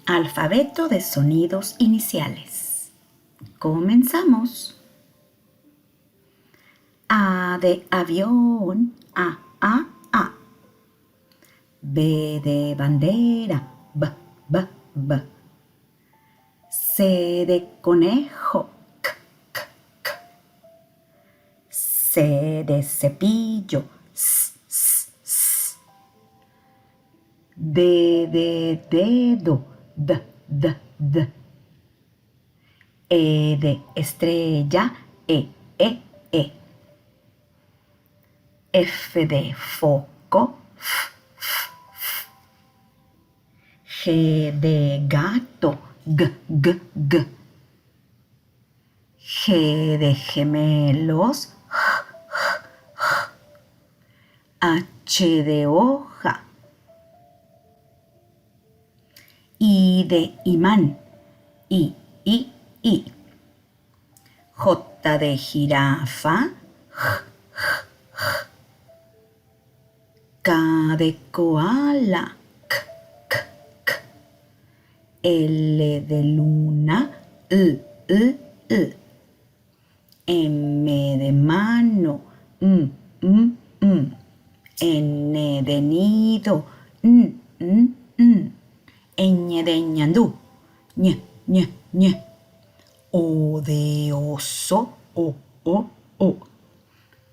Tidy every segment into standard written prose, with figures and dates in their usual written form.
Alfabeto de sonidos iniciales. Comenzamos. A de avión, A, A. B de bandera, B, B, B. C de conejo, C, C, C. C de cepillo, S, S, S. D de dedo, D, D, D. E de estrella, E, E, E. F de foco, F, F, F. G de gato, G, G, G. G de gemelos, J, J, J. H de hoja. I de imán, I, I, I. J de jirafa, J, J, J. K de koala, K, K, K. L de luna, L, L, L. M de mano, M, M, M. N de nido, N, N, N. Ñ de ñandú, Ñ, Ñ, Ñ. O de oso, O, O, O.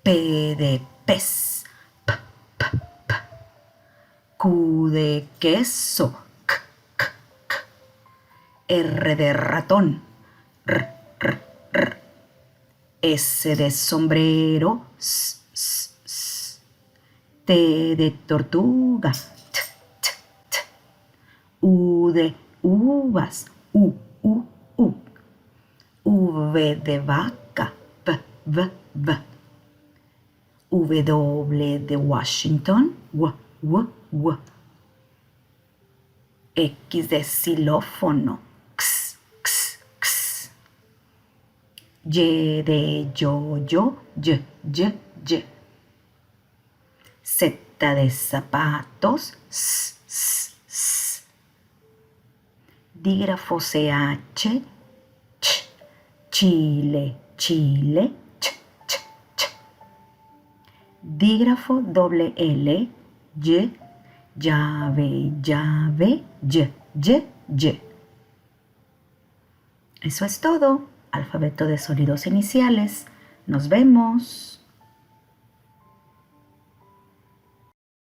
P de pez, P, P, P. Q de queso, K, K, K. R de ratón, R, R, R. S de sombrero, S, S, S. T de tortuga, T, T, T. U de uvas, U, U, U. V de vaca, V, V, V. W de Washington, W, W, W. X de xilófono, X, X, X. Y de yoyo, Y, Y, Y. Z de zapatos, S, S, S. Dígrafo CH, Ch, Chile, Chile, Ch, Ch, Ch. Dígrafo doble L, Y, llave, llave, Y, Y, Y. Eso es todo. Alfabeto de sonidos iniciales. Nos vemos.